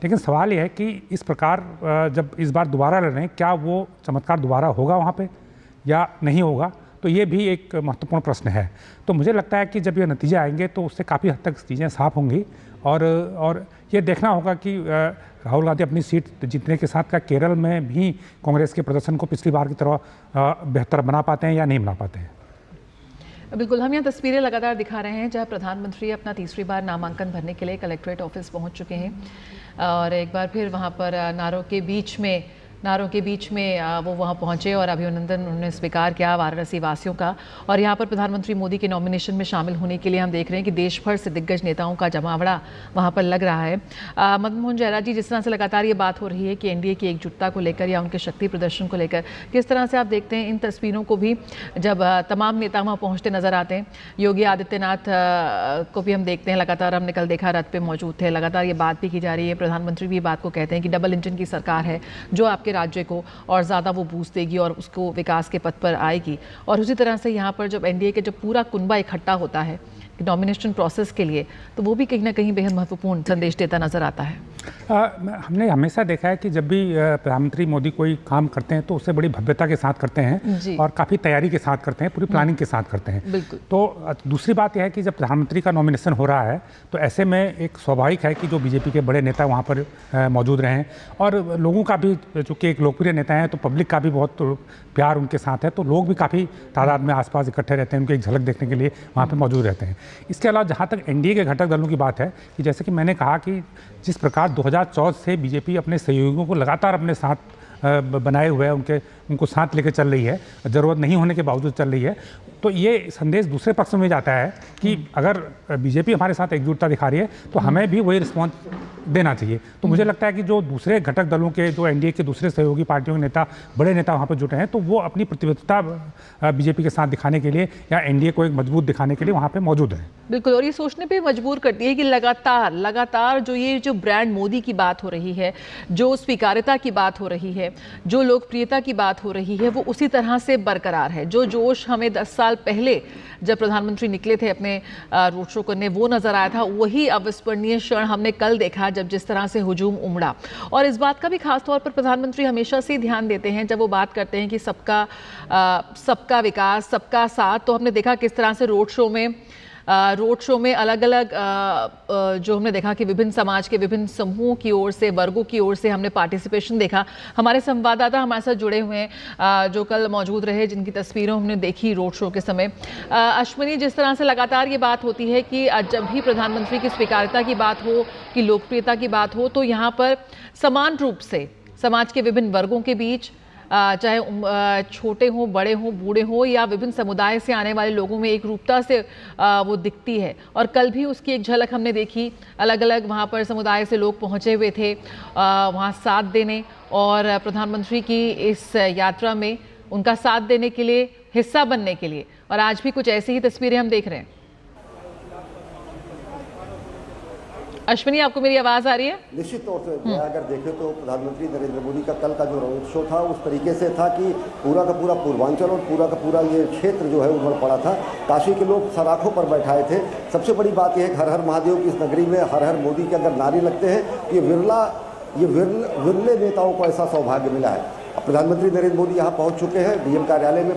लेकिन सवाल यह है कि इस प्रकार जब इस बार दोबारा लड़ रहे हैं, क्या वो चमत्कार दोबारा होगा वहाँ पे या नहीं होगा, तो ये भी एक महत्वपूर्ण प्रश्न है। तो मुझे लगता है कि जब ये नतीजे आएंगे तो उससे काफ़ी हद तक चीज़ें साफ होंगी और ये देखना होगा कि राहुल गांधी अपनी सीट जीतने के साथ का केरल में भी कांग्रेस के प्रदर्शन को पिछली बार की तरह बेहतर बना पाते हैं या नहीं बना पाते हैं। बिल्कुल, हम यहाँ तस्वीरें लगातार दिखा रहे हैं जहाँ प्रधानमंत्री अपना तीसरी बार नामांकन भरने के लिए कलेक्ट्रेट ऑफिस पहुँच चुके हैं और एक बार फिर वहाँ पर नारों के बीच में वो वहाँ पहुँचे और अभिनंदन उन्होंने स्वीकार किया वाराणसी वासियों का। और यहाँ पर प्रधानमंत्री मोदी के नॉमिनेशन में शामिल होने के लिए हम देख रहे हैं कि देश भर से दिग्गज नेताओं का जमावड़ा वहाँ पर लग रहा है। मदन मोहन जयराज जी, जिस तरह से लगातार ये बात हो रही है कि एनडीए की एकजुटता को लेकर या उनके शक्ति प्रदर्शन को लेकर, किस तरह से आप देखते हैं इन तस्वीरों को भी जब तमाम नेता वहाँ पहुँचते नजर आते हैं? योगी आदित्यनाथ को भी हम देखते हैं, लगातार हमने कल देखा रथ पे मौजूद थे, लगातार ये बात भी की जा रही है, प्रधानमंत्री भी बात को कहते हैं कि डबल इंजन की सरकार है जो आपके राज्य को और ज़्यादा वो बूस्ट देगी और उसको विकास के पथ पर आएगी। और उसी तरह से यहाँ पर जब एनडीए के जब पूरा कुनबा इकट्ठा होता है नॉमिनेशन प्रोसेस के लिए, तो वो भी कहीं ना कहीं बेहद महत्वपूर्ण संदेश देता नजर आता है। हमने हमेशा देखा है कि जब भी प्रधानमंत्री मोदी कोई काम करते हैं तो उसे बड़ी भव्यता के साथ करते हैं और काफ़ी तैयारी के साथ करते हैं, पूरी प्लानिंग के साथ करते हैं। बिल्कुल। तो दूसरी बात यह है कि जब प्रधानमंत्री का नॉमिनेशन हो रहा है तो ऐसे में एक स्वाभाविक है कि जो बीजेपी के बड़े नेता वहाँ पर मौजूद रहें और लोगों का भी, चूँकि एक लोकप्रिय नेता हैं तो पब्लिक का भी बहुत प्यार उनके साथ है, तो लोग भी काफ़ी तादाद में आसपास इकट्ठे रहते हैं, उनकी एक झलक देखने के लिए वहाँ पर मौजूद रहते हैं। इसके अलावा जहाँ तक एनडीए के घटक दलों की बात है कि जैसे कि मैंने कहा कि जिस प्रकार 2014 से बीजेपी अपने सहयोगियों को लगातार अपने साथ बनाए हुए है, उनको साथ लेकर चल रही है, ज़रूरत नहीं होने के बावजूद चल रही है, तो ये संदेश दूसरे पक्ष में जाता है कि अगर बीजेपी हमारे साथ एकजुटता दिखा रही है तो हमें भी वही रिस्पॉन्स देना चाहिए। तो मुझे लगता है कि जो दूसरे घटक दलों के, जो एनडीए के दूसरे सहयोगी पार्टियों के नेता, बड़े नेता वहाँ पर जुटे हैं, तो वो अपनी प्रतिबद्धता बीजेपी के साथ दिखाने के लिए या एनडीए को एक मजबूत दिखाने के लिए वहाँ पर मौजूद है। बिल्कुल, और ये सोचने पे मजबूर करती है कि लगातार जो ब्रांड मोदी की बात हो रही है, जो स्वीकार्यता की बात हो रही है, जो लोकप्रियता की बात हो रही है, वो उसी तरह से बरकरार है। जो जोश हमें 10 साल पहले जब प्रधानमंत्री निकले थे अपने रोड शो करने, वो नजर आया था, वही अविस्मरणीय क्षण हमने कल देखा जब जिस तरह से हुजूम उमड़ा। और इस बात का भी खास तौर पर प्रधानमंत्री हमेशा से ध्यान देते हैं जब वो बात करते हैं कि सबका विकास, सबका साथ। तो हमने देखा किस तरह से रोड शो में अलग अलग जो हमने देखा कि विभिन्न समाज के विभिन्न समूहों की ओर से, वर्गों की ओर से हमने पार्टिसिपेशन देखा। हमारे संवाददाता हमारे साथ जुड़े हुए हैं जो कल मौजूद रहे, जिनकी तस्वीरें हमने देखी रोड शो के समय। अश्विनी, जिस तरह से लगातार ये बात होती है कि जब भी प्रधानमंत्री की स्वीकार्यता की बात हो, कि लोकप्रियता की बात हो, तो यहाँ पर समान रूप से समाज के विभिन्न वर्गों के बीच, चाहे छोटे हों, बड़े हों, बूढ़े हों या विभिन्न समुदाय से आने वाले लोगों में एक रूपता से वो दिखती है। और कल भी उसकी एक झलक हमने देखी, अलग अलग वहाँ पर समुदाय से लोग पहुँचे हुए थे वहाँ साथ देने और प्रधानमंत्री की इस यात्रा में उनका साथ देने के लिए, हिस्सा बनने के लिए। और आज भी कुछ ऐसी ही तस्वीरें हम देख रहे हैं। अश्विनी, आपको मेरी आवाज आ रही है? निश्चित तौर से अगर देखें तो प्रधानमंत्री नरेंद्र मोदी का कल का जो रोड शो था उस तरीके से था कि पूरा का पूरा पूर्वांचल और पूरा का पूरा ये क्षेत्र जो है उमड़ पड़ा था। काशी के लोग सराखों पर बैठाए थे। सबसे बड़ी बात यह है, हर हर महादेव की इस नगरी में हर हर मोदी के अगर नारे लगते हैं, ये विरले नेताओं को ऐसा सौभाग्य मिला है। प्रधानमंत्री नरेंद्र मोदी यहाँ पहुँच चुके हैं डीएम कार्यालय में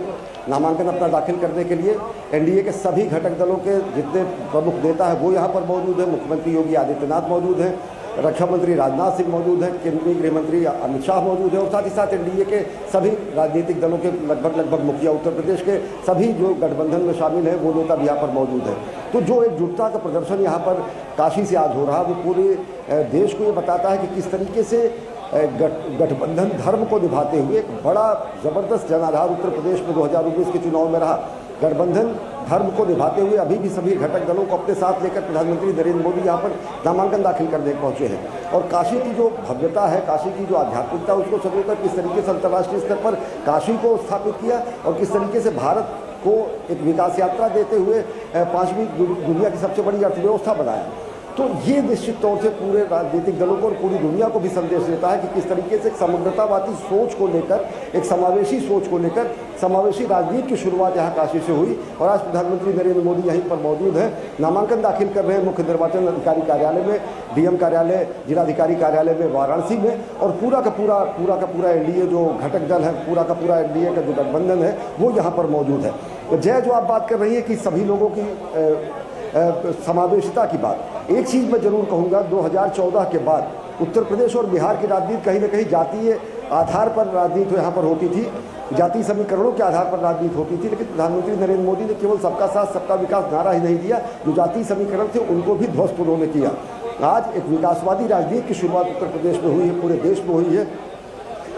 नामांकन अपना दाखिल करने के लिए। एनडीए के सभी घटक दलों के जितने प्रमुख नेता हैं वो यहाँ पर मौजूद हैं। मुख्यमंत्री योगी आदित्यनाथ मौजूद हैं, रक्षा मंत्री राजनाथ सिंह मौजूद हैं, केंद्रीय गृह मंत्री अमित शाह मौजूद हैं और साथ ही साथ एनडीए के सभी राजनीतिक दलों के लगभग मुखिया, उत्तर प्रदेश के सभी जो गठबंधन में शामिल हैं वो लोग अब यहाँ पर मौजूद हैं। तो जो एकजुटता का प्रदर्शन यहाँ पर काशी से आज हो रहा है वो पूरे देश को ये बताता है कि किस तरीके से गठबंधन धर्म को निभाते हुए एक बड़ा ज़बरदस्त जनाधार उत्तर प्रदेश में 2019 के चुनाव में रहा। गठबंधन धर्म को निभाते हुए अभी भी सभी घटक दलों को अपने साथ लेकर प्रधानमंत्री नरेंद्र मोदी यहाँ पर नामांकन दाखिल करने पहुँचे हैं। और काशी की जो भव्यता है, काशी की जो आध्यात्मिकता, उसको सजोकर किस तरीके से अंतर्राष्ट्रीय स्तर पर काशी को स्थापित किया और किस तरीके से भारत को एक विकास यात्रा देते हुए 5वीं दुनिया की सबसे बड़ी अर्थव्यवस्था बनाया। तो ये निश्चित तौर से पूरे राजनीतिक दलों को और पूरी दुनिया को भी संदेश देता है कि किस तरीके से एक समग्रतावादी सोच को लेकर, एक समावेशी सोच को लेकर समावेशी राजनीति की शुरुआत यहाँ काशी से हुई। और आज प्रधानमंत्री नरेंद्र मोदी यहीं पर मौजूद हैं, नामांकन दाखिल कर रहे हैं मुख्य निर्वाचन अधिकारी कार्यालय में, डीएम कार्यालय, जिलाधिकारी कार्यालय में वाराणसी में। और पूरा का पूरा एनडीए जो घटक दल है, पूरा का पूरा एनडीए का जो गठबंधन है वो यहाँ पर मौजूद है। तो जय, जो आप बात कर रही है कि सभी लोगों की समावेशिता की बात, एक चीज़ मैं जरूर कहूँगा, 2014 के बाद उत्तर प्रदेश और बिहार की राजनीति कहीं ना कहीं जातीय आधार पर राजनीति यहाँ पर होती थी, जातीय समीकरणों के आधार पर राजनीति होती थी। लेकिन प्रधानमंत्री नरेंद्र मोदी ने केवल सबका साथ सबका विकास नारा ही नहीं दिया, जो जातीय समीकरण थे उनको भी ध्वस्त उन्होंने किया। आज एक विकासवादी राजनीति की शुरुआत उत्तर प्रदेश में हुई है, पूरे देश में हुई है।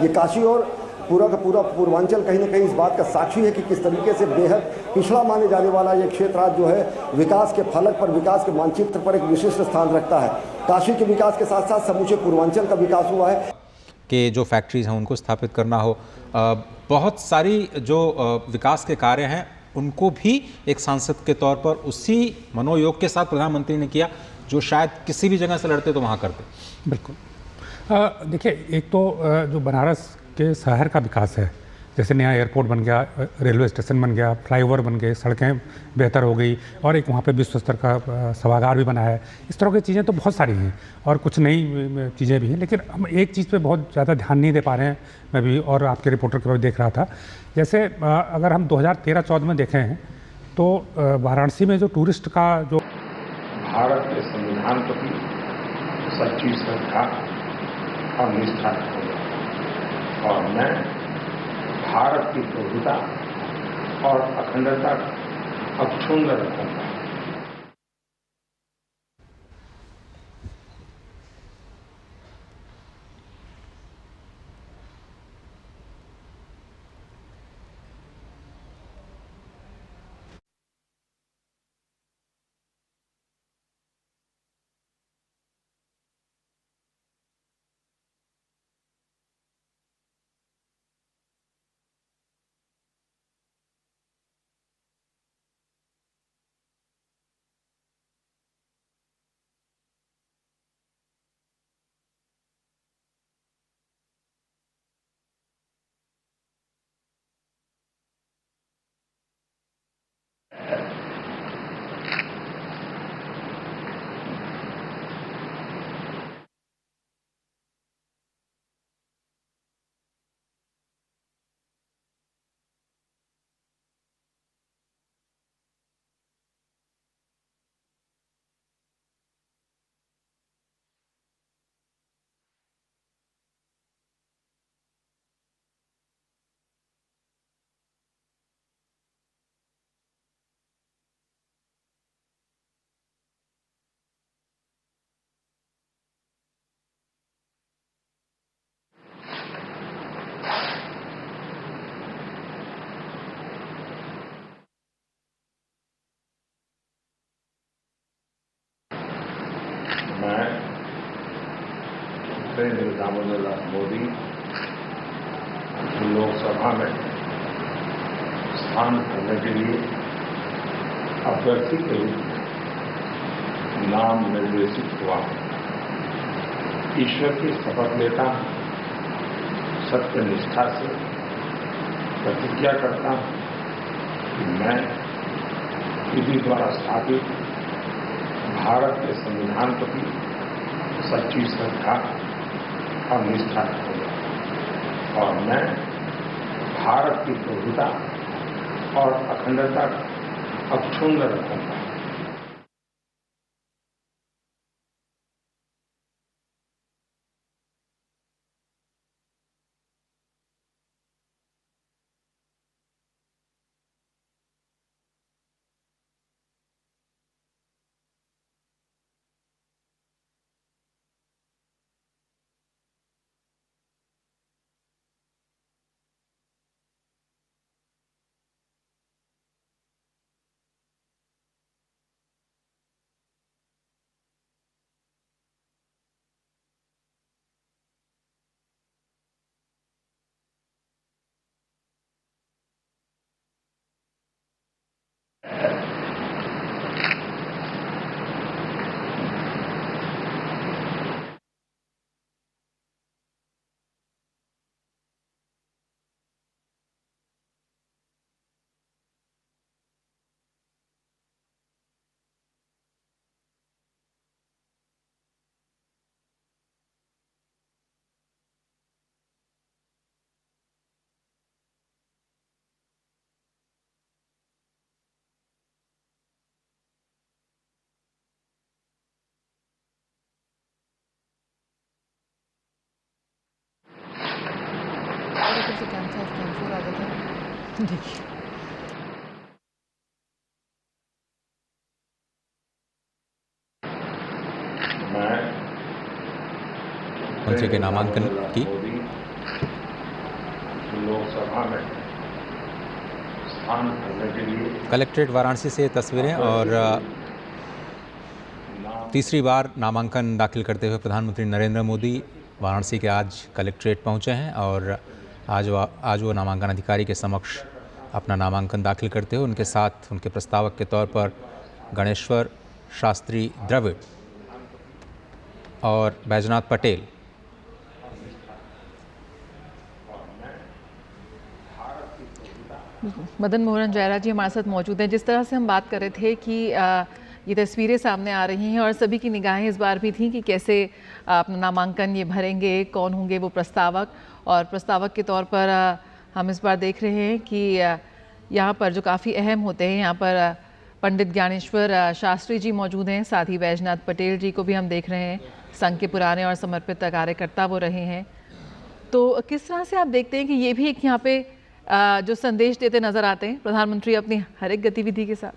ये काशी और पूरा का पूरा पूर्वांचल कहीं ना कहीं इस बात का साक्षी है कि किस तरीके से बेहद पिछड़ा माने जाने वाला ये क्षेत्र आज जो है विकास के फलक पर, विकास के मानचित्र पर एक विशिष्ट स्थान रखता है। काशी के विकास के साथ साथ समूचे पूर्वांचल का विकास हुआ है कि जो फैक्ट्रीज हैं उनको स्थापित करना हो, बहुत सारी जो विकास के कार्य हैं उनको भी एक सांसद के तौर पर उसी मनोयोग के साथ प्रधानमंत्री ने किया जो शायद किसी भी जगह से लड़ते तो वहाँ करते। बिल्कुल। देखिए, एक तो जो बनारस के शहर का विकास है, जैसे नया एयरपोर्ट बन गया, रेलवे स्टेशन बन गया, फ्लाईओवर बन गए, सड़कें बेहतर हो गई और एक वहाँ पे विश्व स्तर का सभागार भी बना है। इस तरह की चीज़ें तो बहुत सारी हैं और कुछ नई चीज़ें भी हैं, लेकिन हम एक चीज़ पे बहुत ज़्यादा ध्यान नहीं दे पा रहे हैं। मैं भी और आपके रिपोर्टर के बाद देख रहा था, जैसे अगर हम 2013-14 में देखें हैं तो वाराणसी में जो टूरिस्ट का जो भारत के संविधान प्रति सच्ची श्रद्धा और निष्ठा रखूंगा और मैं भारत की प्रभुता और अखंडता अक्षुण्ण रखूंगा। मैं नरेंद्र दामोदर मोदी लोकसभा में स्थान करने के लिए अभ्यर्थी के रूप में नाम निर्देशित हुआ। ईश्वर की शपथ लेता हूं, सत्यनिष्ठा से प्रतिज्ञा करता हूं कि मैं विधि द्वारा स्थापित भारत के संविधान प्रति सच्ची श्रद्धा और निष्ठा रखूंगा और मैं भारत की प्रभुता और अखंडता अक्षुण्ण रखूंगा। देखिए मंत्री के नामांकन की लोकसभा में स्थान करने के लिए कलेक्ट्रेट वाराणसी से तस्वीरें और तीसरी बार नामांकन दाखिल करते हुए प्रधानमंत्री नरेंद्र मोदी वाराणसी के आज कलेक्ट्रेट पहुंचे हैं और आज वो नामांकन अधिकारी के समक्ष अपना नामांकन दाखिल करते हुए उनके साथ उनके प्रस्तावक के तौर पर गणेश्वर शास्त्री द्रविड़ और बैजनाथ पटेल मदन मोहन जयराज जी हमारे साथ मौजूद हैं। जिस तरह से हम बात कर रहे थे कि ये तस्वीरें सामने आ रही हैं और सभी की निगाहें इस बार भी थी कि कैसे अपना नामांकन ये भरेंगे, कौन होंगे वो प्रस्तावक, और प्रस्तावक के तौर पर हम इस बार देख रहे हैं कि यहाँ पर जो काफ़ी अहम होते हैं, यहाँ पर पंडित ज्ञानेश्वर शास्त्री जी मौजूद हैं, साथ ही बैजनाथ पटेल जी को भी हम देख रहे हैं, संघ के पुराने और समर्पित कार्यकर्ता वो रहे हैं। तो किस तरह से आप देखते हैं कि ये भी एक यहाँ पे जो संदेश देते नजर आते हैं प्रधानमंत्री अपनी हर एक गतिविधि के साथ?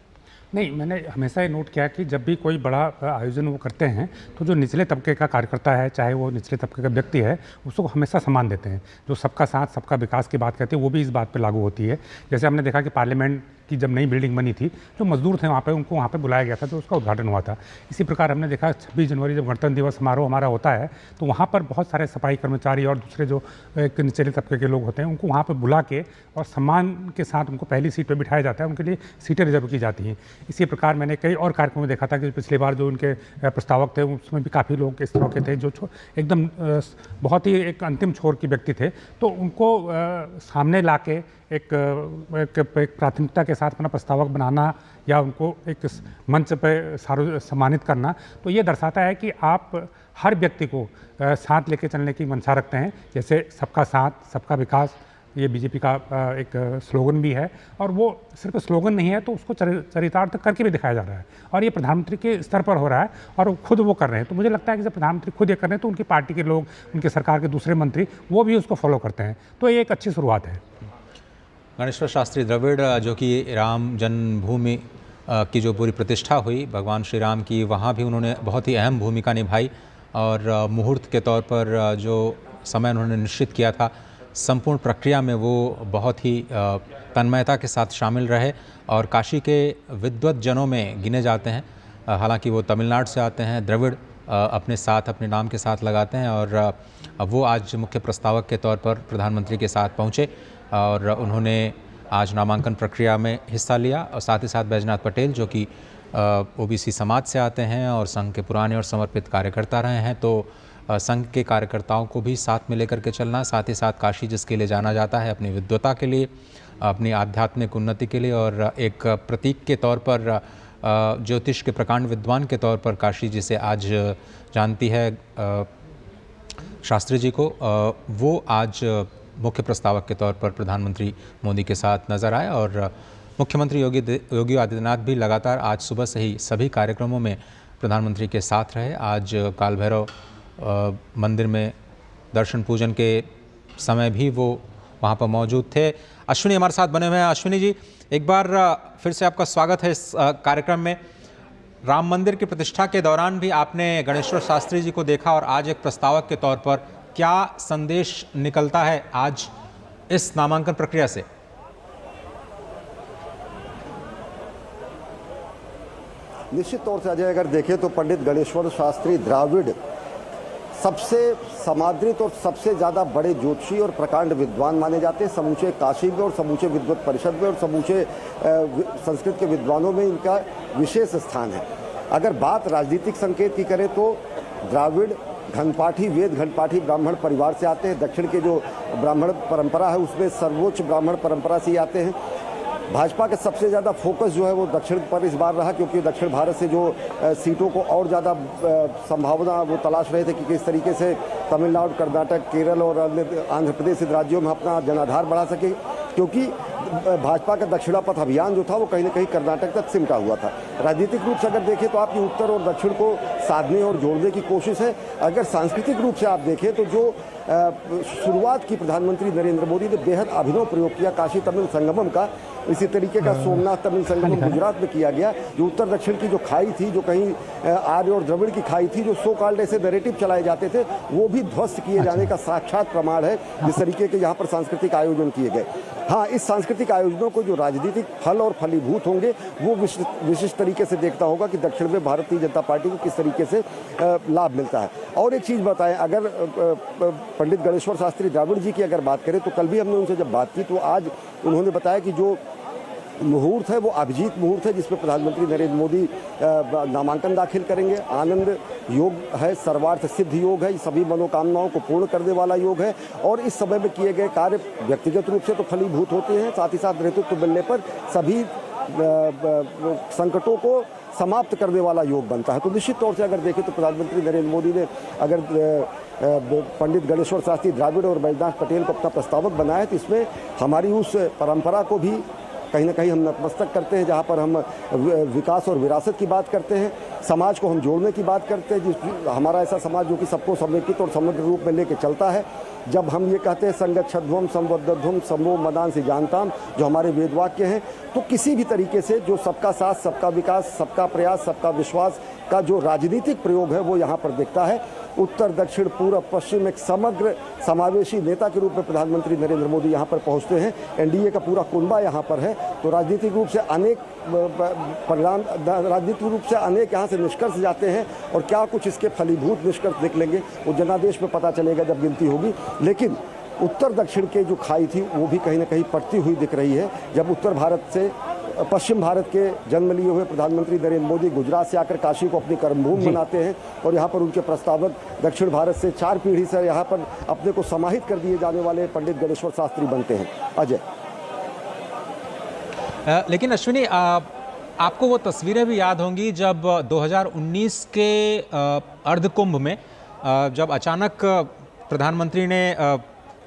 नहीं, मैंने हमेशा ये नोट किया कि जब भी कोई बड़ा आयोजन वो करते हैं तो जो निचले तबके का कार्यकर्ता है, चाहे वो निचले तबके का व्यक्ति है, उसको हमेशा सम्मान देते हैं। जो सबका साथ सबका विकास की बात कहते हैं वो भी इस बात पर लागू होती है। जैसे हमने देखा कि पार्लियामेंट की जब नई बिल्डिंग बनी थी, जो मजदूर थे वहाँ पे उनको वहाँ पे बुलाया गया था, तो उसका उद्घाटन हुआ था। इसी प्रकार हमने देखा 26 जनवरी जब गणतंत्र दिवस समारोह हमारा होता है तो वहाँ पर बहुत सारे सफाई कर्मचारी और दूसरे जो एक निचले तबके के लोग होते हैं उनको वहाँ पर बुला के और सम्मान के साथ उनको पहली सीट पर बिठाया जाता है, उनके लिए सीटें रिजर्व की जाती हैं। इसी प्रकार मैंने कई और कार्यक्रमों में देखा था कि पिछली बार जो उनके प्रस्तावक थे उसमें भी काफ़ी लोग इस तरह के थे जो एकदम बहुत ही एक अंतिम छोर के व्यक्ति थे, तो उनको सामने ला के एक प्राथमिकता के साथ अपना प्रस्तावक बनाना या उनको एक मंच पर सम्मानित करना, तो ये दर्शाता है कि आप हर व्यक्ति को साथ लेके चलने की मंशा रखते हैं। जैसे सबका साथ सबका विकास, ये बीजेपी का एक स्लोगन भी है, और वो सिर्फ स्लोगन नहीं है तो उसको चरितार्थ करके भी दिखाया जा रहा है, और ये प्रधानमंत्री के स्तर पर हो रहा है और खुद वो कर रहे हैं। तो मुझे लगता है कि जब प्रधानमंत्री खुद ये कर रहे हैं तो उनकी पार्टी के लोग, उनके सरकार के दूसरे मंत्री वो भी उसको फॉलो करते हैं, तो ये एक अच्छी शुरुआत है। गणेश्वर शास्त्री द्रविड़ जो कि राम जन्मभूमि की जो पूरी प्रतिष्ठा हुई भगवान श्री राम की, वहाँ भी उन्होंने बहुत ही अहम भूमिका निभाई और मुहूर्त के तौर पर जो समय उन्होंने निश्चित किया था, संपूर्ण प्रक्रिया में वो बहुत ही तन्मयता के साथ शामिल रहे और काशी के विद्वत जनों में गिने जाते हैं। हालांकि वो तमिलनाडु से आते हैं, द्रविड़ अपने साथ अपने नाम के साथ लगाते हैं और वो आज मुख्य प्रस्तावक के तौर पर प्रधानमंत्री के साथ पहुँचे और उन्होंने आज नामांकन प्रक्रिया में हिस्सा लिया। और साथ ही साथ बैजनाथ पटेल जो कि ओबीसी समाज से आते हैं और संघ के पुराने और समर्पित कार्यकर्ता रहे हैं, तो संघ के कार्यकर्ताओं को भी साथ में लेकर के चलना, साथ ही साथ काशी जिसके लिए जाना जाता है अपनी विद्वता के लिए, अपनी आध्यात्मिक उन्नति के लिए, और एक प्रतीक के तौर पर ज्योतिष के प्रकांड विद्वान के तौर पर काशी जिसे आज जानती है शास्त्री जी को, वो आज मुख्य प्रस्तावक के तौर पर प्रधानमंत्री मोदी के साथ नजर आए। और मुख्यमंत्री योगी आदित्यनाथ भी लगातार आज सुबह से ही सभी कार्यक्रमों में प्रधानमंत्री के साथ रहे। आज काल भैरव मंदिर में दर्शन पूजन के समय भी वो वहाँ पर मौजूद थे। अश्विनी हमारे साथ बने हुए हैं। अश्विनी जी, एक बार फिर से आपका स्वागत है इस कार्यक्रम में। राम मंदिर की प्रतिष्ठा के दौरान भी आपने गणेश्वर शास्त्री जी को देखा और आज एक प्रस्तावक के तौर पर क्या संदेश निकलता है आज इस नामांकन प्रक्रिया से? निश्चित तौर से अजय अगर देखें तो पंडित गणेश्वर शास्त्री द्रविड़ सबसे समादृत और सबसे ज़्यादा बड़े ज्योतिषी और प्रकांड विद्वान माने जाते हैं। समूचे काशी में और समूचे विद्वत परिषद में और समूचे संस्कृत के विद्वानों में इनका विशेष स्थान है। अगर बात राजनीतिक संकेत की करें तो द्रविड़ घनपाठी वेद घनपाठी ब्राह्मण परिवार से आते हैं। दक्षिण के जो ब्राह्मण परंपरा है उसमें सर्वोच्च ब्राह्मण परंपरा से ही आते हैं। भाजपा का सबसे ज़्यादा फोकस जो है वो दक्षिण पर इस बार रहा, क्योंकि दक्षिण भारत से जो सीटों को और ज़्यादा संभावना वो तलाश रहे थे कि किस तरीके से तमिलनाडु, कर्नाटक, केरल और आंध्र प्रदेश राज्यों में अपना जनाधार बढ़ा सके, क्योंकि भाजपा का दक्षिणा पथ अभियान जो था वो कहीं ना कहीं कर्नाटक तक सिमटा हुआ था। राजनीतिक रूप से अगर देखें तो आपकी उत्तर और दक्षिण को साधने और जोड़ने की कोशिश है। अगर सांस्कृतिक रूप से आप देखें तो जो शुरुआत की प्रधानमंत्री नरेंद्र मोदी ने बेहद अभिनव प्रयोग किया काशी तमिल संगमम का, इसी तरीके का सोमनाथ तमिल संगमम गुजरात में किया गया। जो उत्तर दक्षिण की जो खाई थी, जो कहीं आर्य और द्रविड़ की खाई थी, जो सो कॉल्ड ऐसे नैरेटिव चलाए जाते थे, वो भी ध्वस्त किए जाने का साक्षात प्रमाण है जिस तरीके के यहाँ पर सांस्कृतिक आयोजन किए गए। हाँ, इस सांस्कृतिक आयोजनों को जो राजनीतिक फल और फलीभूत होंगे वो विशिष्ट तरीके से देखता होगा कि दक्षिण में भारतीय जनता पार्टी को किस तरीके से लाभ मिलता है। और एक चीज़ बताएं, अगर पंडित गणेश्वर शास्त्री द्रविड़ जी की अगर बात करें तो कल भी हमने उनसे जब बात की तो आज उन्होंने बताया कि जो मुहूर्त है वो अभिजीत मुहूर्त है जिसमें प्रधानमंत्री नरेंद्र मोदी नामांकन दाखिल करेंगे। आनंद योग है, सर्वार्थ सिद्ध योग है, सभी मनोकामनाओं को पूर्ण करने वाला योग है और इस समय में किए गए कार्य व्यक्तिगत रूप से तो फलीभूत होते हैं, साथ ही साथ नेतृत्व मिलने पर सभी संकटों को समाप्त करने वाला योग बनता है। तो निश्चित तौर से अगर देखें तो प्रधानमंत्री नरेंद्र मोदी ने अगर पंडित गणेश्वर शास्त्री द्रविड़ और बैजनाथ पटेल को अपना प्रस्तावक बनाया है तो इसमें हमारी उस परंपरा को भी कहीं ना कहीं हम नतमस्तक करते हैं, जहाँ पर हम विकास और विरासत की बात करते हैं, समाज को हम जोड़ने की बात करते हैं, जिस हमारा ऐसा समाज जो कि सबको समेकित और समग्र रूप में लेके चलता है। जब हम ये कहते हैं संगच्छध्वम संवर्धध्वम समो मदान से जानताम, जो हमारे वेद वाक्य हैं, तो किसी भी तरीके से जो सबका साथ, सबका विकास, सबका प्रयास, सबका विश्वास का जो राजनीतिक प्रयोग है वो यहाँ पर दिखता है। उत्तर दक्षिण पूर्व पश्चिम एक समग्र समावेशी नेता के रूप में प्रधानमंत्री नरेंद्र मोदी यहाँ पर पहुँचते हैं। एनडीए का पूरा कुनबा यहाँ पर है। तो राजनीतिक रूप से अनेक परिणाम, राजनीतिक रूप से अनेक यहाँ से निष्कर्ष जाते हैं और क्या कुछ इसके फलीभूत निष्कर्ष निकलेंगे वो जनादेश में पता चलेगा जब गिनती होगी। लेकिन उत्तर दक्षिण के जो खाई थी वो भी कहीं ना कहीं पड़ती हुई दिख रही है। जब उत्तर भारत से पश्चिम भारत के जन्म लिए हुए प्रधानमंत्री नरेंद्र मोदी गुजरात से आकर काशी को अपनी कर्मभूमि बनाते हैं और यहाँ पर उनके प्रस्तावक दक्षिण भारत से 4 पीढ़ी से यहाँ पर अपने को समाहित कर दिए जाने वाले पंडित गणेश्वर शास्त्री बनते हैं। अजय, लेकिन अश्विनी, आपको वो तस्वीरें भी याद होंगी जब 2019 के अर्ध कुंभ में जब अचानक प्रधानमंत्री ने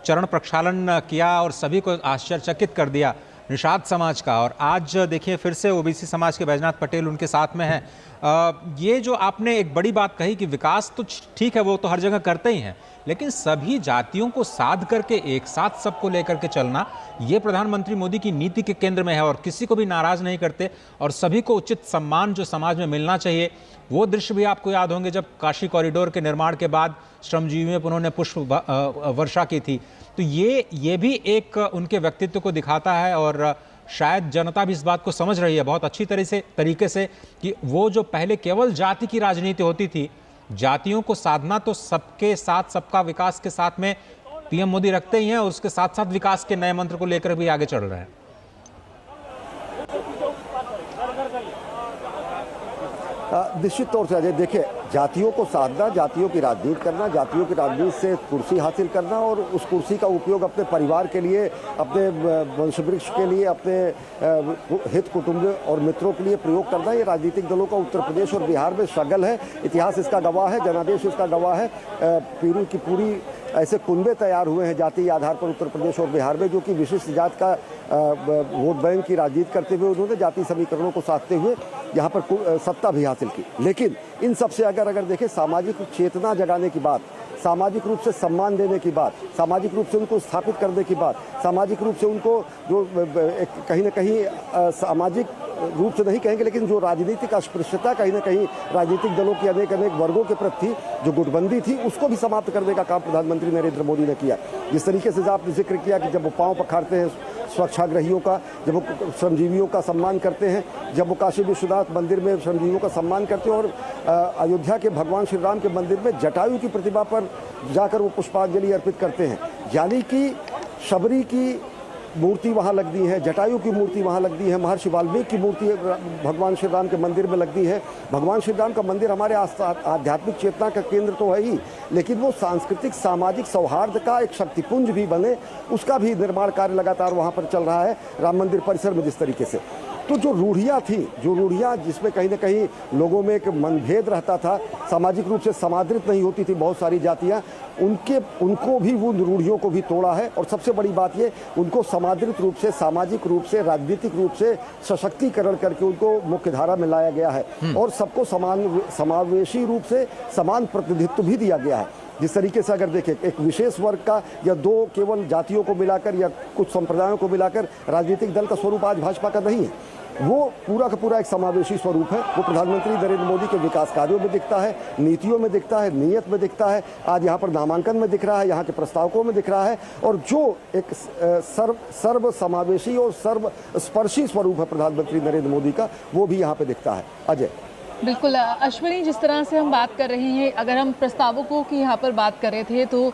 चरण प्रक्षालन किया और सभी को आश्चर्यचकित कर दिया निषाद समाज का, और आज देखिए फिर से ओबीसी समाज के बैजनाथ पटेल उनके साथ में हैं। ये जो आपने एक बड़ी बात कही कि विकास तो ठीक है, वो तो हर जगह करते ही हैं, लेकिन सभी जातियों को साध करके एक साथ सबको लेकर के चलना, ये प्रधानमंत्री मोदी की नीति के केंद्र में है और किसी को भी नाराज नहीं करते और सभी को उचित सम्मान जो समाज में मिलना चाहिए। वो दृश्य भी आपको याद होंगे जब काशी कॉरिडोर के निर्माण के बाद श्रमजीवियों पर उन्होंने पुष्प वर्षा की थी। तो ये भी एक उनके व्यक्तित्व को दिखाता है और शायद जनता भी इस बात को समझ रही है बहुत अच्छी तरीके से कि वो जो पहले केवल जाति की राजनीति होती थी, जातियों को साधना तो सबके साथ सबका विकास के साथ में पीएम मोदी रखते ही हैं और उसके साथ साथ विकास के नए मंत्र को लेकर भी आगे चल रहे हैं। निश्चित तौर से अजय, देखिए, जातियों को साधना, जातियों की राजनीति करना, जातियों की राजनीति से कुर्सी हासिल करना और उस कुर्सी का उपयोग अपने परिवार के लिए, अपने वंशवृक्ष के लिए, अपने हित कुटुंब और मित्रों के लिए प्रयोग करना, ये राजनीतिक दलों का उत्तर प्रदेश और बिहार में स्ट्रगल है। इतिहास इसका गवाह है, जनादेश इसका गवाह है। पीढ़ी की पूरी ऐसे कुनबे तैयार हुए हैं जातीय आधार पर उत्तर प्रदेश और बिहार में, जो कि विशिष्ट जात का वोट बैंक की राजनीति करते हुए उन्होंने जाति समीकरणों को साधते हुए यहाँ पर सत्ता भी हासिल की। लेकिन इन सबसे अगर देखें, सामाजिक चेतना जगाने की बात, सामाजिक रूप से सम्मान देने की बात, सामाजिक रूप से उनको स्थापित करने की बात, सामाजिक रूप से उनको जो कहीं ना कहीं सामाजिक रूप से नहीं कहेंगे लेकिन जो राजनीतिक अस्पृश्यता कहीं ना कहीं राजनीतिक दलों की अनेक वर्गों के प्रति थी, जो गुटबंदी थी, उसको भी समाप्त करने का काम प्रधानमंत्री नरेंद्र मोदी ने किया। जिस तरीके से आपने जिक्र किया कि जब वो पाँव पखाड़ते हैं स्वच्छाग्रहियों का, जब वो श्रमजीवियों का सम्मान करते हैं, जब वो काशी विश्वनाथ मंदिर में श्रमजीवियों का सम्मान करते हैं और अयोध्या के भगवान श्री राम के मंदिर में जटायु की प्रतिमा पर जाकर वो पुष्पांजलि अर्पित करते हैं, यानी कि शबरी की मूर्ति वहाँ लगती है, जटायु की मूर्ति वहाँ लगती है, महर्षि वाल्मीकि की मूर्ति भगवान श्री राम के मंदिर में लगती है। भगवान श्री राम का मंदिर हमारे आध्यात्मिक चेतना का केंद्र तो है ही, लेकिन वो सांस्कृतिक सामाजिक सौहार्द का एक शक्तिपुंज भी बने, उसका भी निर्माण कार्य लगातार वहाँ पर चल रहा है राम मंदिर परिसर में। जिस तरीके से तो जो रूढ़ियाँ थी, जो रूढ़ियाँ जिसमें कहीं ना कहीं लोगों में एक मनभेद रहता था, सामाजिक रूप से समादृत नहीं होती थी बहुत सारी जातियाँ, उनको भी वो रूढ़ियों को भी तोड़ा है। और सबसे बड़ी बात ये, उनको समादृत रूप से, सामाजिक रूप से, राजनीतिक रूप से सशक्तिकरण करके उनको मुख्य धारा में लाया गया है और सबको समावेशी रूप से समान प्रतिनिधित्व भी दिया गया है। जिस तरीके से अगर देखें, एक विशेष वर्ग का या दो केवल जातियों को मिलाकर या कुछ संप्रदायों को मिलाकर राजनीतिक दल का स्वरूप आज भाजपा का नहीं है, वो पूरा का पूरा एक समावेशी स्वरूप है। वो प्रधानमंत्री नरेंद्र मोदी के विकास कार्यों में दिखता है, नीतियों में दिखता है, नीयत में दिखता है, आज यहाँ पर नामांकन में दिख रहा है, यहाँ के प्रस्तावकों में दिख रहा है। और जो एक सर्व समावेशी और सर्वस्पर्शी स्वरूप है प्रधानमंत्री नरेंद्र मोदी का, वो भी यहाँ पे दिखता है। अजय। बिल्कुल अश्विनी, जिस तरह से हम बात कर रहे हैं, अगर हम प्रस्तावकों की यहाँ पर बात कर रहे थे तो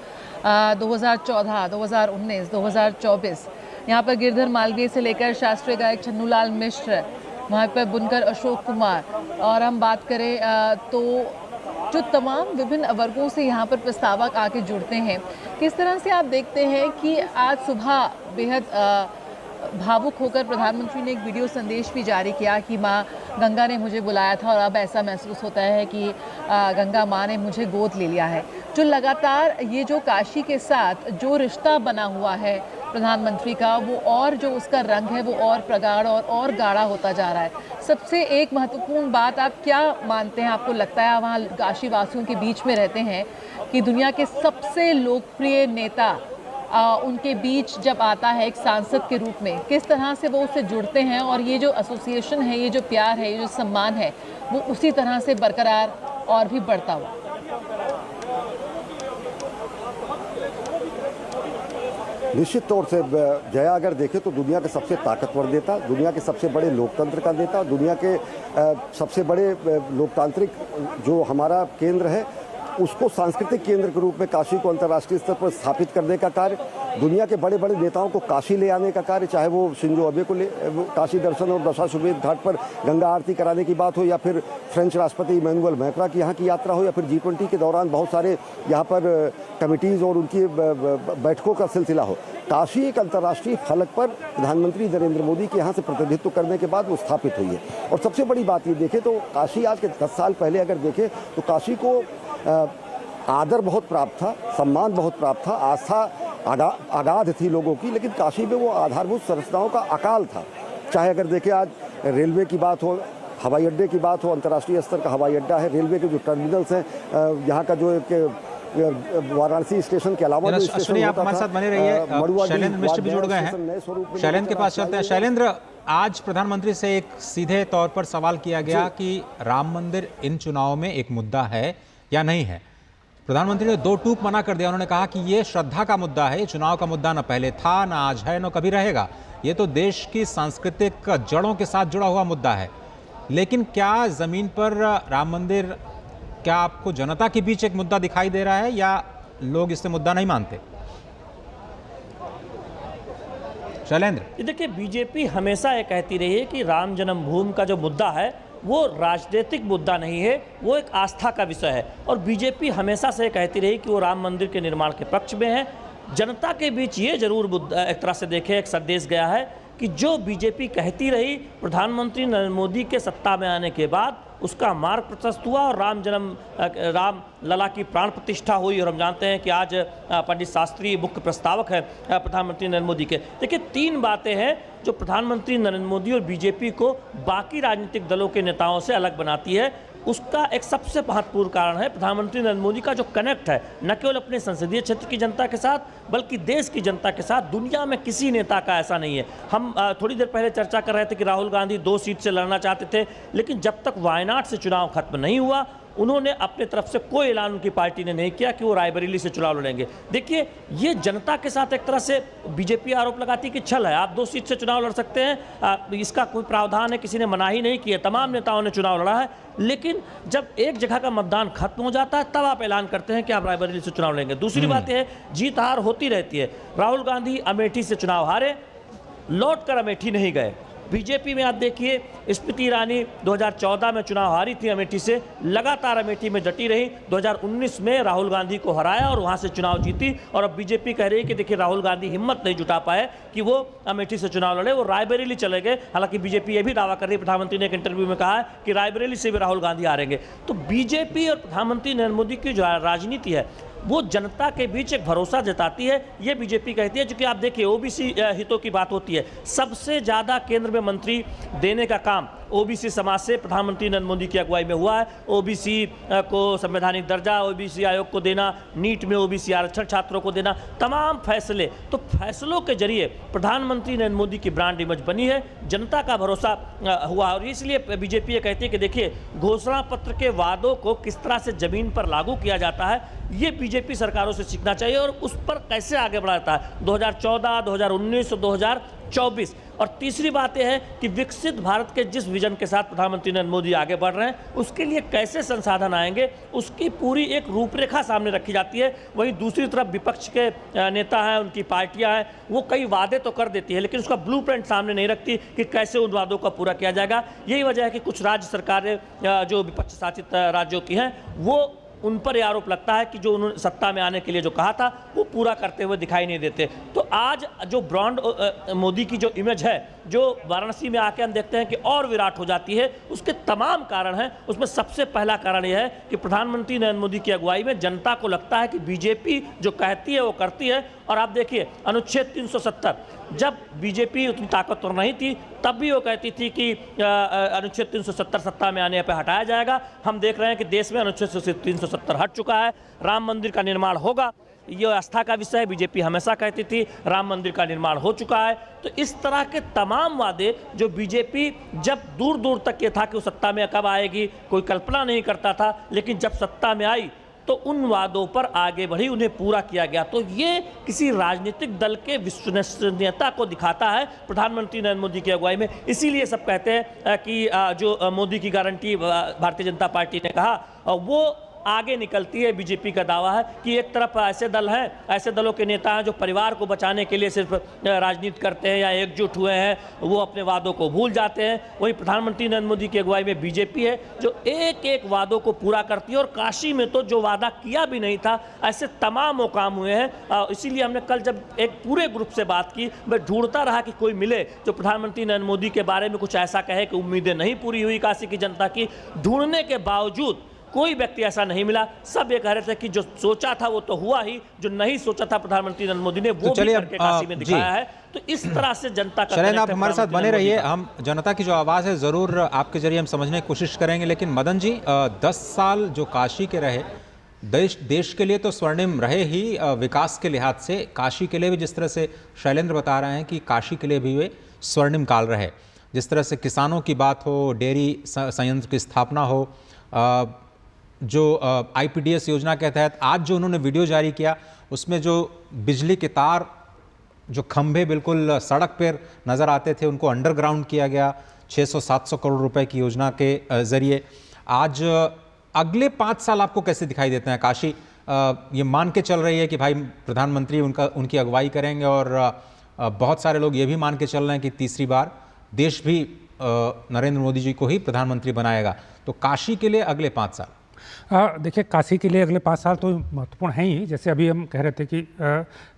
2014, 2019, 2024 यहाँ पर गिरधर मालवीय से लेकर शास्त्रीय गायक छन्नूलाल मिश्र, वहाँ पर बुनकर अशोक कुमार, और हम बात करें तो जो तमाम विभिन्न वर्गों से यहाँ पर प्रस्तावक आके जुड़ते हैं, किस तरह से आप देखते हैं कि आज सुबह बेहद भावुक होकर प्रधानमंत्री ने एक वीडियो संदेश भी जारी किया कि माँ गंगा ने मुझे बुलाया था और अब ऐसा महसूस होता है कि गंगा माँ ने मुझे गोद ले लिया है। जो लगातार ये जो काशी के साथ जो रिश्ता बना हुआ है प्रधानमंत्री का, वो और जो उसका रंग है वो और प्रगाढ़ और गाढ़ा होता जा रहा है। सबसे एक महत्वपूर्ण बात आप क्या मानते हैं, आपको लगता है वहाँ काशी वासियों के बीच में रहते हैं कि दुनिया के सबसे लोकप्रिय नेता उनके बीच जब आता है एक सांसद के रूप में, किस तरह से वो उससे जुड़ते हैं और ये जो एसोसिएशन है, ये जो प्यार है, ये जो सम्मान है, वो उसी तरह से बरकरार और भी बढ़ता हुआ? निश्चित तौर से जया, अगर देखें तो दुनिया के सबसे ताकतवर नेता, दुनिया के सबसे बड़े लोकतंत्र का नेता, दुनिया के सबसे बड़े लोकतांत्रिक जो हमारा केंद्र है, उसको सांस्कृतिक केंद्र के रूप में काशी को अंतर्राष्ट्रीय स्तर पर स्थापित करने का कार्य, दुनिया के बड़े बड़े नेताओं को काशी ले आने का कार्य, चाहे वो शिंजो अबे को काशी दर्शन और दशाश्वमेध घाट पर गंगा आरती कराने की बात हो, या फिर फ्रेंच राष्ट्रपति इमैनुअल मैक्रा की यहाँ की यात्रा हो, या फिर G20 के दौरान बहुत सारे यहाँ पर कमिटीज़ और उनकी बैठकों का सिलसिला हो। काशी एक अंतर्राष्ट्रीय फलक पर प्रधानमंत्री नरेंद्र मोदी के यहाँ से प्रतिनिधित्व करने के बाद वो स्थापित हुई है। और सबसे बड़ी बात ये देखें तो काशी आज के 10 साल पहले अगर देखें तो काशी को आदर बहुत प्राप्त था, सम्मान बहुत प्राप्त था, आस्था अगाध थी लोगों की, लेकिन काशी में वो आधारभूत संरचनाओं का अकाल था। चाहे अगर देखें आज रेलवे की बात हो, हवाई अड्डे की बात हो, अंतर्राष्ट्रीय स्तर का हवाई अड्डा है, रेलवे के जो टर्मिनल्स हैं, यहाँ का जो एक वाराणसी स्टेशन के अलावा आप हमारे साथ बने रहिए। शैलेंद्र मिश्र भी जुड़ गए हैं, शैलेंद्र के पास चलते हैं। शैलेंद्र, आज प्रधानमंत्री से एक सीधे तौर पर सवाल किया गया कि राम मंदिर इन चुनाव में एक मुद्दा है या नहीं है। प्रधानमंत्री ने दो टूक मना कर दिया। उन्होंने कहा कि ये श्रद्धा का मुद्दा है, ये चुनाव का मुद्दा न पहले था, न आज है, न कभी रहेगा। ये तो देश की सांस्कृतिक जड़ों के साथ जुड़ा हुआ मुद्दा है। लेकिन क्या जमीन पर राम मंदिर, क्या आपको जनता के बीच एक मुद्दा दिखाई दे रहा है या लोग इससे मुद्दा नहीं मानते? शैलेंद्र, देखिए, बीजेपी हमेशा ये कहती रही है कि राम जन्मभूमि का जो मुद्दा है वो राजनीतिक मुद्दा नहीं है, वो एक आस्था का विषय है। और बीजेपी हमेशा से कहती रही कि वो राम मंदिर के निर्माण के पक्ष में है। जनता के बीच ये जरूर एक तरह से देखें एक संदेश गया है कि जो बीजेपी कहती रही, प्रधानमंत्री नरेंद्र मोदी के सत्ता में आने के बाद उसका मार्ग प्रशस्त हुआ और राम लला की प्राण प्रतिष्ठा हुई। और हम जानते हैं कि आज पंडित शास्त्री मुख्य प्रस्तावक है प्रधानमंत्री नरेंद्र मोदी के। देखिए, 3 बातें हैं जो प्रधानमंत्री नरेंद्र मोदी और बीजेपी को बाकी राजनीतिक दलों के नेताओं से अलग बनाती है। उसका एक सबसे महत्वपूर्ण कारण है प्रधानमंत्री नरेंद्र मोदी का जो कनेक्ट है, न केवल अपने संसदीय क्षेत्र की जनता के साथ बल्कि देश की जनता के साथ। दुनिया में किसी नेता का ऐसा नहीं है। हम थोड़ी देर पहले चर्चा कर रहे थे कि राहुल गांधी 2 सीट से लड़ना चाहते थे, लेकिन जब तक वायनाड से चुनाव खत्म नहीं हुआ, उन्होंने अपने तरफ से कोई ऐलान उनकी पार्टी ने नहीं किया कि वो रायबरेली से चुनाव लड़ेंगे। देखिए, ये जनता के साथ एक तरह से बीजेपी आरोप लगाती है कि छल है, आप 2 सीट से चुनाव लड़ सकते हैं, इसका कोई प्रावधान है, किसी ने मनाही नहीं की है, तमाम नेताओं ने चुनाव लड़ा है। लेकिन जब एक जगह का मतदान खत्म हो जाता है तब आप ऐलान करते हैं कि आप रायबरेली से चुनाव लड़ेंगे। दूसरी बात यह है, जीत हार होती रहती है। राहुल गांधी अमेठी से चुनाव हारे, लौट कर अमेठी नहीं गए, बीजेपी में आप देखिए, स्मृति ईरानी 2014 में चुनाव हारी थी अमेठी से, लगातार अमेठी में डटी रही, 2019 में राहुल गांधी को हराया और वहां से चुनाव जीती। और अब बीजेपी कह रही है कि देखिए राहुल गांधी हिम्मत नहीं जुटा पाए कि वो अमेठी से चुनाव लड़े, वो रायबरेली चले गए। हालांकि बीजेपी ये भी दावा कर रही है, प्रधानमंत्री ने एक इंटरव्यू में कहा है कि रायबरेली से भी राहुल गांधी हारेंगे। तो बीजेपी और प्रधानमंत्री नरेंद्र मोदी की जो राजनीति है वो जनता के बीच एक भरोसा जताती है, ये बीजेपी कहती है। क्योंकि आप देखिए ओबीसी हितों की बात होती है, सबसे ज़्यादा केंद्र में मंत्री देने का काम ओबीसी समाज से प्रधानमंत्री नरेंद्र मोदी की अगुवाई में हुआ है। ओबीसी को संवैधानिक दर्जा, ओबीसी आयोग को देना, नीट में ओबीसी आरक्षण छात्रों को देना, तमाम फैसले, तो फैसलों के जरिए प्रधानमंत्री नरेंद्र मोदी की ब्रांड इमेज बनी है, जनता का भरोसा हुआ। और इसलिए बीजेपी ये कहती है कि देखिए घोषणा पत्र के वादों को किस तरह से जमीन पर लागू किया जाता है, ये बीजेपी सरकारों से सीखना चाहिए और उस पर कैसे आगे बढ़ाता है 2014, 2019 और 2024। और तीसरी बात यह है कि विकसित भारत के जिस विजन के साथ प्रधानमंत्री नरेंद्र मोदी आगे बढ़ रहे हैं उसके लिए कैसे संसाधन आएंगे, उसकी पूरी एक रूपरेखा सामने रखी जाती है। वहीं दूसरी तरफ विपक्ष के नेता हैं, उनकी पार्टियां हैं, वो कई वादे तो कर देती है लेकिन उसका ब्लूप्रिंट सामने नहीं रखती कि कैसे उन वादों का पूरा किया जाएगा। यही वजह है कि कुछ राज्य सरकारें जो विपक्ष शासित राज्यों की हैं वो उन पर यह आरोप लगता है कि जो उन्होंने सत्ता में आने के लिए जो कहा था वो पूरा करते हुए दिखाई नहीं देते। तो आज जो ब्रांड मोदी की जो इमेज है जो वाराणसी में आके हम देखते हैं कि और विराट हो जाती है, उसके तमाम कारण हैं। उसमें सबसे पहला कारण यह है कि प्रधानमंत्री नरेंद्र मोदी की अगुवाई में जनता को लगता है कि बीजेपी जो कहती है वो करती है। और आप देखिए अनुच्छेद 370, जब बीजेपी उतनी ताकतवर नहीं थी तब भी वो कहती थी कि अनुच्छेद 370 सत्ता में आने पर हटाया जाएगा। हम देख रहे हैं कि देश में अनुच्छेद 370 हट चुका है, राम मंदिर का निर्माण होगा, ये आस्था का विषय है। बीजेपी हमेशा कहती थी राम मंदिर का निर्माण हो चुका है। तो इस तरह के तमाम वादे जो बीजेपी जब दूर दूर तक ये था कि वो सत्ता में कब आएगी कोई कल्पना नहीं करता था, लेकिन जब सत्ता में आई तो उन वादों पर आगे बढ़ी, उन्हें पूरा किया गया। तो ये किसी राजनीतिक दल के विश्वसनीयता को दिखाता है प्रधानमंत्री नरेंद्र मोदी की अगुवाई में। इसीलिए सब कहते हैं कि जो मोदी की गारंटी भारतीय जनता पार्टी ने कहा वो आगे निकलती है। बीजेपी का दावा है कि एक तरफ ऐसे दल हैं, ऐसे दलों के नेता हैं जो परिवार को बचाने के लिए सिर्फ राजनीति करते हैं या एकजुट हुए हैं, वो अपने वादों को भूल जाते हैं। वहीं प्रधानमंत्री नरेंद्र मोदी की अगुवाई में बीजेपी है जो एक एक वादों को पूरा करती है। और काशी में तो जो वादा किया भी नहीं था, ऐसे तमाम वो काम हुए हैं। इसीलिए हमने कल जब एक पूरे ग्रुप से बात की, मैं ढूंढता रहा कि कोई मिले जो प्रधानमंत्री नरेंद्र मोदी के बारे में कुछ ऐसा कहे कि उम्मीदें नहीं पूरी हुई काशी की जनता की। ढूंढने के बावजूद कोई व्यक्ति ऐसा नहीं मिला। सब ये कह रहे थे कि जो सोचा था वो तो हुआ ही, जो नहीं सोचा था प्रधानमंत्री नरेंद्र मोदी ने वो भी करके काशी में दिखाया है। तो इस तरह से जनता का चलें, आप हमारे साथ बने रहिए। हम जनता की जो आवाज़ है ज़रूर आपके जरिए हम समझने की कोशिश करेंगे। लेकिन मदन जी 10 साल जो काशी के रहे, देश के लिए तो स्वर्णिम रहे ही, विकास के लिहाज से काशी के लिए भी, जिस तरह से शैलेंद्र बता रहे हैं कि काशी के लिए भी वे स्वर्णिम काल रहे। जिस तरह से किसानों की बात हो, डेयरी संयंत्र की स्थापना हो, जो आईपीडीएस योजना के तहत आज जो उन्होंने वीडियो जारी किया उसमें जो बिजली के तार, जो खंभे बिल्कुल सड़क पर नज़र आते थे, उनको अंडरग्राउंड किया गया 600-700 करोड़ रुपए की योजना के ज़रिए। आज अगले 5 साल आपको कैसे दिखाई देते हैं? काशी ये मान के चल रही है कि भाई प्रधानमंत्री उनकी अगुवाई करेंगे और बहुत सारे लोग ये भी मान के चल रहे हैं कि तीसरी बार देश भी नरेंद्र मोदी जी को ही प्रधानमंत्री बनाएगा। तो काशी के लिए अगले 5 साल, देखिए काशी के लिए अगले 5 साल तो महत्वपूर्ण हैं ही। जैसे अभी हम कह रहे थे कि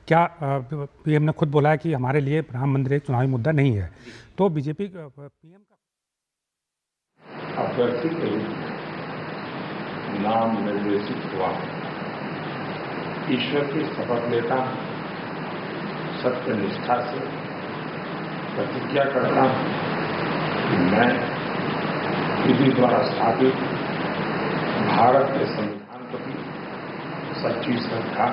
क्या पीएम ने खुद बोला है कि हमारे लिए प्रधानमंत्री एक चुनावी मुद्दा नहीं है। तो बीजेपी पीएम का अभ्यर्थी के नाम निर्देशित हुआ, ईश्वर की शपथ लेता हूं, सत्य निष्ठा से प्रतिज्ञा करता हूं कि मैं विधि द्वारा स्थापित भारत के संविधान प्रति सच्ची श्रद्धा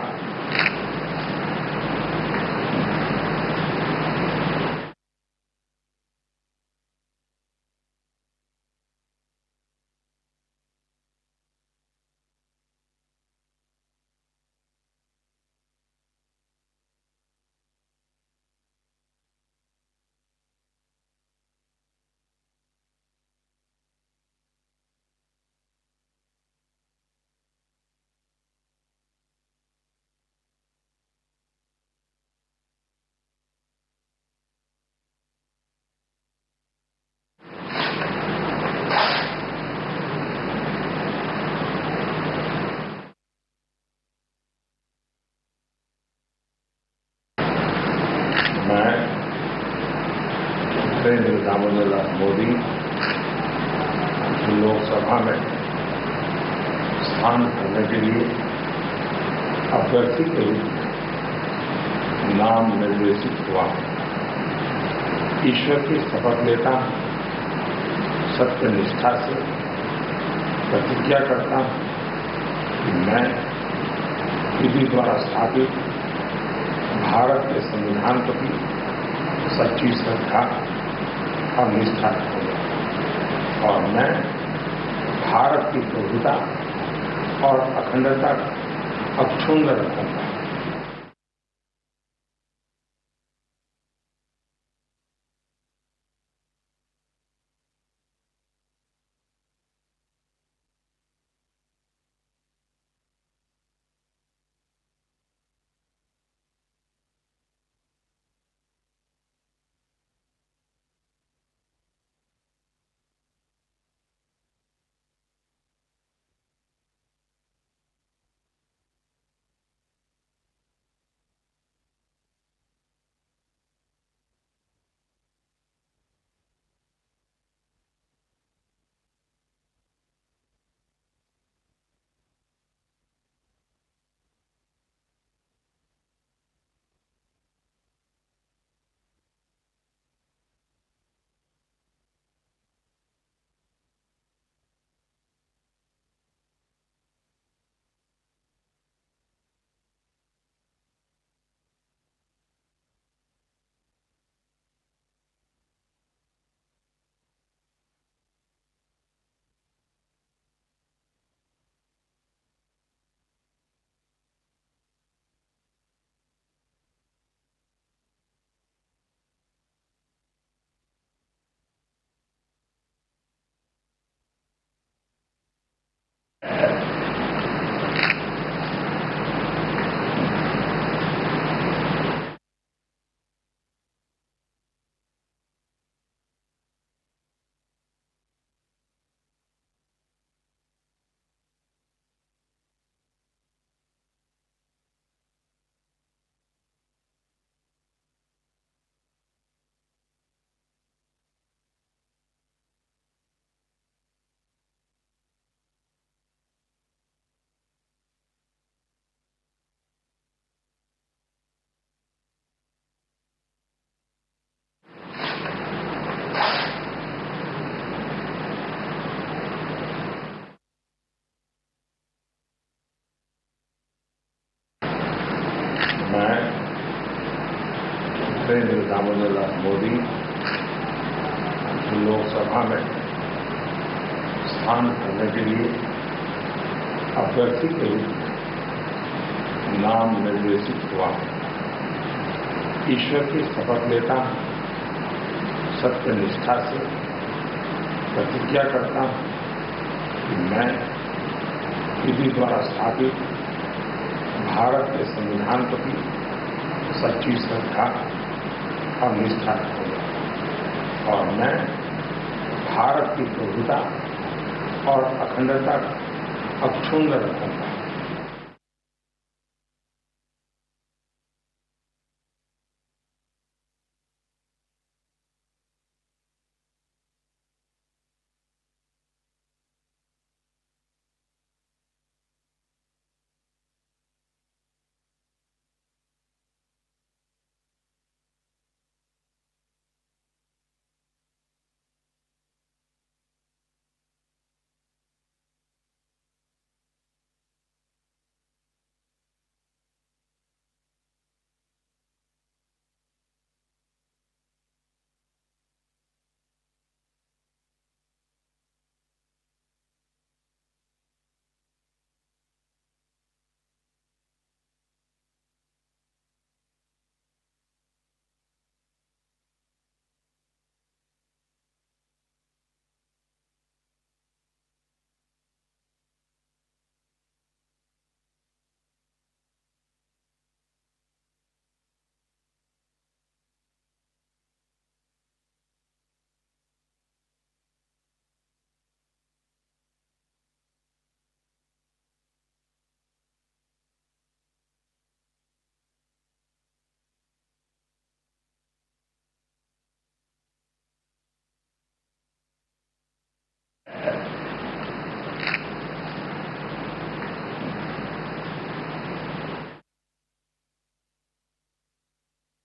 दामोदर लाल मोदी लोकसभा में स्थान करने के लिए अभ्यर्थी के रूप में नाम निर्देशित हुआ। ईश्वर की शपथ लेता हूं, सत्य निष्ठा से प्रतिज्ञा करता हूं कि मैं विधि द्वारा स्थापित भारत के संविधान प्रति सच्ची श्रद्धा और निष्ठा रखूंगा और मैं भारत की प्रभुता और अखंडता अक्षुण्ण रखूंगा। मैं नरेंद्र दामोदर लाल मोदी लोकसभा में स्थान करने के लिए अभ्यर्थी के रूप में नाम निर्देशित हुआ। ईश्वर की शपथ लेता हूं, सत्य निष्ठा से प्रतिज्ञा करता हूं कि मैं विधि द्वारा स्थापित भारत के संविधान प्रति सच्ची श्रद्धा और निष्ठा रखूंगा और मैं भारत की प्रभुता और अखंडता अक्षुण्ण रखूंगा।